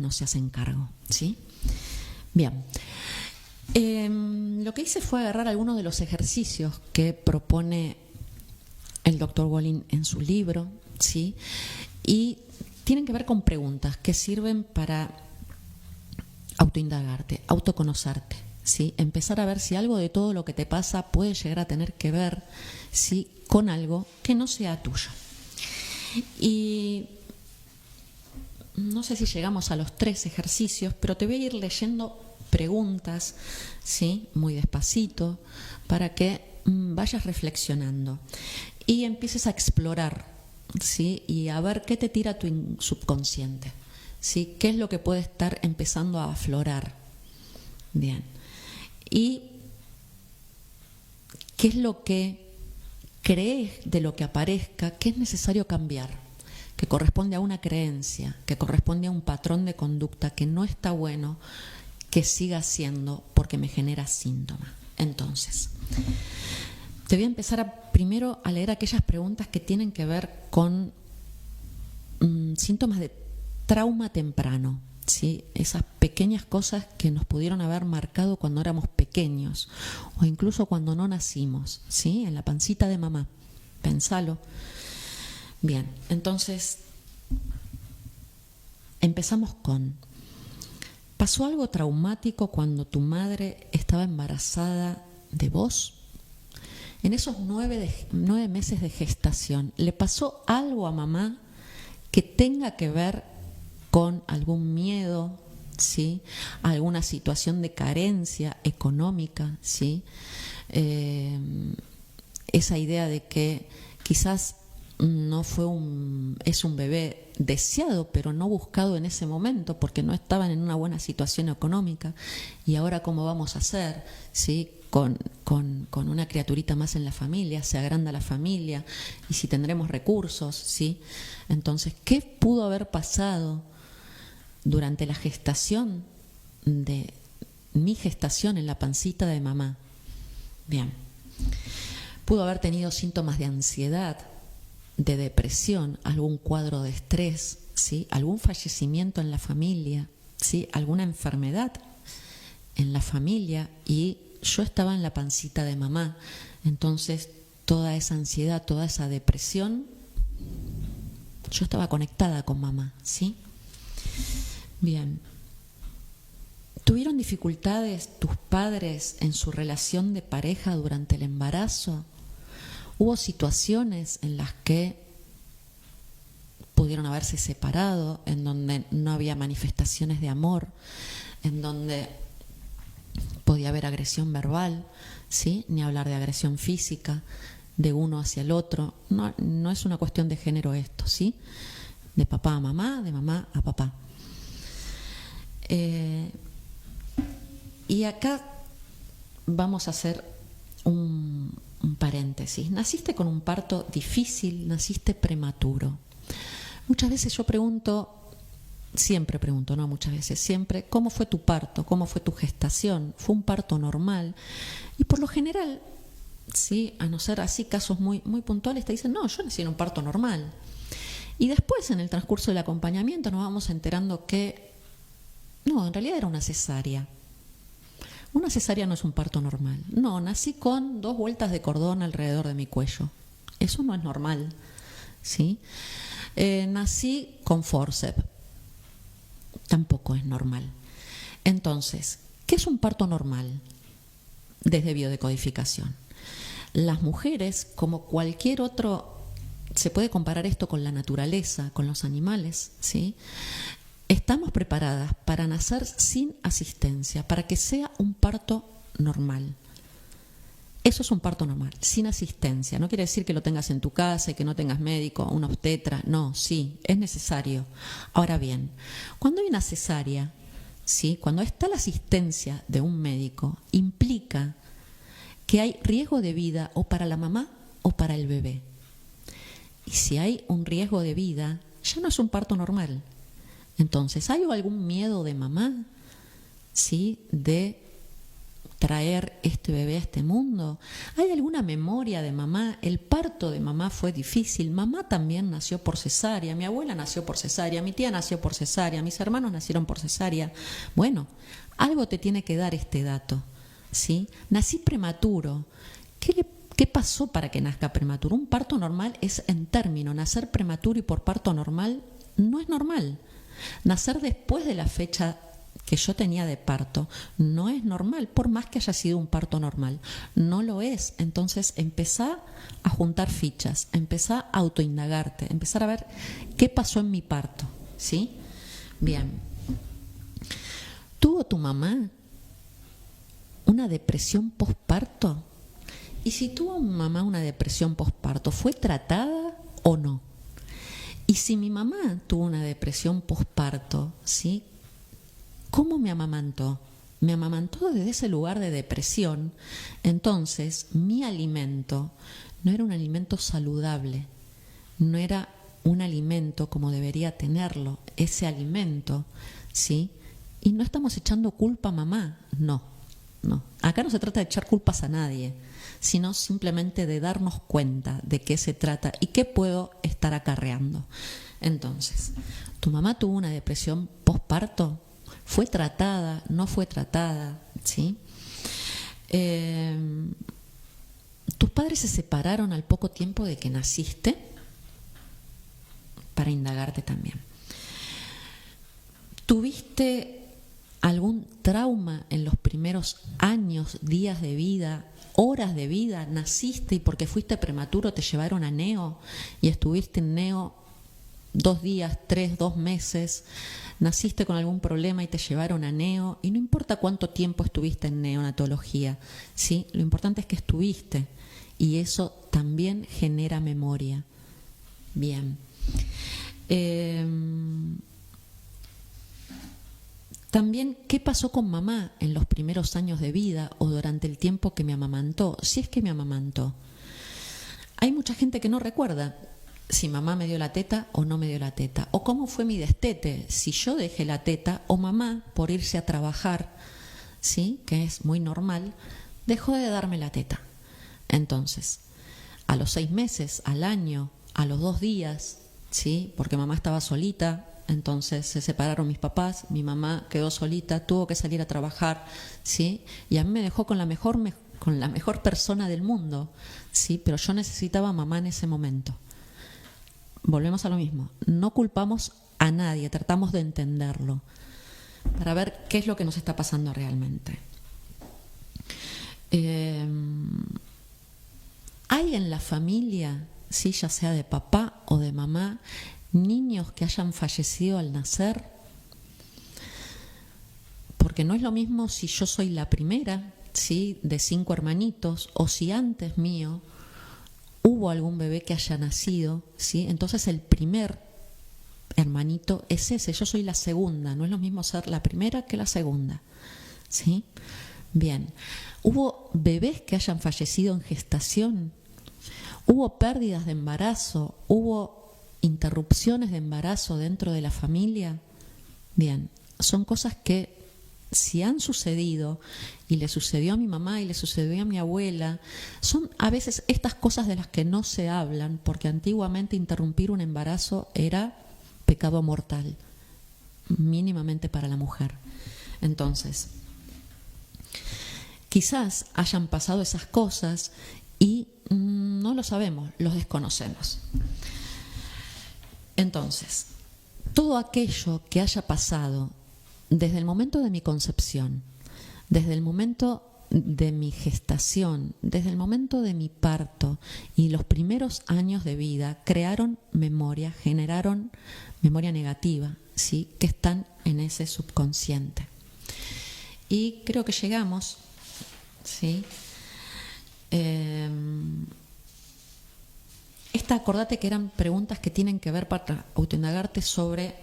no se hacen cargo, ¿sí? Bien. Lo que hice fue agarrar algunos de los ejercicios que propone el doctor Wallin en su libro, ¿sí? Y tienen que ver con preguntas que sirven para autoindagarte, autoconocerte, ¿sí? Empezar a ver si algo de todo lo que te pasa puede llegar a tener que ver, ¿sí?, con algo que no sea tuyo. Y no sé si llegamos a los 3 ejercicios, pero te voy a ir leyendo preguntas, ¿sí?, muy despacito, para que vayas reflexionando y empieces a explorar, ¿sí?, y a ver qué te tira tu subconsciente, ¿sí?, qué es lo que puede estar empezando a aflorar. Bien. Y qué es lo que crees de lo que aparezca que es necesario cambiar, que corresponde a una creencia, que corresponde a un patrón de conducta que no está bueno que siga siendo porque me genera síntomas. Entonces, te voy a empezar primero a leer aquellas preguntas que tienen que ver con síntomas de trauma temprano, ¿sí? Esas pequeñas cosas que nos pudieron haber marcado cuando éramos pequeños o incluso cuando no nacimos, ¿sí?, en la pancita de mamá. Pensalo. Bien, entonces empezamos con: ¿pasó algo traumático cuando tu madre estaba embarazada de vos? En esos 9 meses de gestación, ¿le pasó algo a mamá que tenga que ver con algún miedo, ¿sí?, alguna situación de carencia económica, ¿sí? Esa idea de que quizás no fue es un bebé deseado, pero no buscado en ese momento porque no estaban en una buena situación económica, y ahora cómo vamos a hacer, ¿sí?, con una criaturita más en la familia, se agranda la familia, y si tendremos recursos, ¿sí? Entonces, ¿qué pudo haber pasado durante la gestación de mi gestación en la pancita de mamá? Bien. Pudo haber tenido síntomas de ansiedad, de depresión, algún cuadro de estrés, ¿sí?, algún fallecimiento en la familia, ¿sí?, alguna enfermedad en la familia, y yo estaba en la pancita de mamá. Entonces, toda esa ansiedad, toda esa depresión, yo estaba conectada con mamá, ¿sí? Bien. ¿Tuvieron dificultades tus padres en su relación de pareja durante el embarazo? ¿Hubo situaciones en las que pudieron haberse separado, en donde no había manifestaciones de amor, en donde podía haber agresión verbal, ¿sí?, ni hablar de agresión física de uno hacia el otro? No es una cuestión de género esto, ¿sí?, de papá a mamá, de mamá a papá. Y acá vamos a hacer un paréntesis. Naciste con un parto difícil, naciste prematuro. Muchas veces yo pregunto, siempre pregunto, no muchas veces, siempre: ¿cómo fue tu parto? ¿Cómo fue tu gestación? ¿Fue un parto normal? Y por lo general, ¿sí?, a no ser así casos muy, muy puntuales, te dicen: no, yo nací en un parto normal. Y después, en el transcurso del acompañamiento, nos vamos enterando que no, en realidad era una cesárea. Una cesárea no es un parto normal. No, nací con 2 vueltas de cordón alrededor de mi cuello. Eso no es normal, ¿sí? Nací con forceps. Tampoco es normal. Entonces, ¿qué es un parto normal desde biodecodificación? Las mujeres, como cualquier otro, se puede comparar esto con la naturaleza, con los animales, ¿sí? Estamos preparadas para nacer sin asistencia, para que sea un parto normal. Eso es un parto normal, sin asistencia. No quiere decir que lo tengas en tu casa y que no tengas médico, un obstetra. No, sí, es necesario. Ahora bien, cuando hay una cesárea, ¿sí?, cuando está la asistencia de un médico, implica que hay riesgo de vida o para la mamá o para el bebé. Y si hay un riesgo de vida, ya no es un parto normal. Entonces, ¿hay algún miedo de mamá, sí, de traer este bebé a este mundo? ¿Hay alguna memoria de mamá? El parto de mamá fue difícil. Mamá también nació por cesárea. Mi abuela nació por cesárea. Mi tía nació por cesárea. Mis hermanos nacieron por cesárea. Bueno, algo te tiene que dar este dato, ¿sí? Nací prematuro. ¿Qué pasó para que nazca prematuro? Un parto normal es en término. Nacer prematuro y por parto normal no es normal. Nacer después de la fecha que yo tenía de parto no es normal, por más que haya sido un parto normal. No lo es. Entonces empezá a juntar fichas, empezá a autoindagarte, empezar a ver qué pasó en mi parto, ¿sí? Bien. ¿Tuvo tu mamá una depresión posparto? Y si tuvo mi mamá una depresión posparto, ¿fue tratada o no? Y si mi mamá tuvo una depresión posparto, ¿sí? ¿Cómo me amamantó? Me amamantó desde ese lugar de depresión. Entonces, mi alimento no era un alimento saludable, no era un alimento como debería tenerlo, ese alimento, ¿sí? Y no estamos echando culpa a mamá, no. Acá no se trata de echar culpas a nadie, sino simplemente de darnos cuenta de qué se trata y qué puedo estar acarreando. Entonces, ¿tu mamá tuvo una depresión posparto? ¿Fue tratada? ¿No fue tratada? ¿Sí? ¿Tus padres se separaron al poco tiempo de que naciste? Para indagarte también. ¿Tuviste algún trauma en los primeros años, días de vida, horas de vida? ¿Naciste y porque fuiste prematuro te llevaron a neo y estuviste en neo 2 días, 3, 2 meses? ¿Naciste con algún problema y te llevaron a neo? Y no importa cuánto tiempo estuviste en neonatología, ¿sí? Lo importante es que estuviste y eso también genera memoria. Bien. También, ¿qué pasó con mamá en los primeros años de vida o durante el tiempo que me amamantó? Si es que me amamantó. Hay mucha gente que no recuerda si mamá me dio la teta o no me dio la teta, o cómo fue mi destete, si yo dejé la teta o mamá, por irse a trabajar, ¿sí? Que es muy normal, dejó de darme la teta. Entonces, a los 6 meses, al año, a los 2 días, ¿sí? Porque mamá estaba solita. Entonces se separaron mis papás, mi mamá quedó solita, tuvo que salir a trabajar, ¿sí? Y a mí me dejó con la mejor persona del mundo, ¿sí? Pero yo necesitaba a mamá en ese momento. Volvemos a lo mismo, no culpamos a nadie, tratamos de entenderlo para ver qué es lo que nos está pasando realmente. ¿Hay en la familia, ¿sí? Ya sea de papá o de mamá, niños que hayan fallecido al nacer? Porque no es lo mismo si yo soy la primera, ¿sí? De 5 hermanitos, o si antes mío hubo algún bebé que haya nacido, ¿sí? Entonces el primer hermanito es ese, yo soy la segunda, no es lo mismo ser la primera que la segunda, ¿sí? Bien, ¿hubo bebés que hayan fallecido en gestación? ¿Hubo pérdidas de embarazo? ¿Hubo interrupciones de embarazo dentro de la familia? Bien, son cosas que si han sucedido y le sucedió a mi mamá y le sucedió a mi abuela, son a veces estas cosas de las que no se hablan, porque antiguamente interrumpir un embarazo era pecado mortal, mínimamente para la mujer. Entonces, quizás hayan pasado esas cosas y no lo sabemos, los desconocemos. Entonces, todo aquello que haya pasado desde el momento de mi concepción, desde el momento de mi gestación, desde el momento de mi parto y los primeros años de vida, crearon memoria, generaron memoria negativa, ¿sí? Que están en ese subconsciente. Y creo que llegamos, ¿sí? Acordate que eran preguntas que tienen que ver para autoindagarte sobre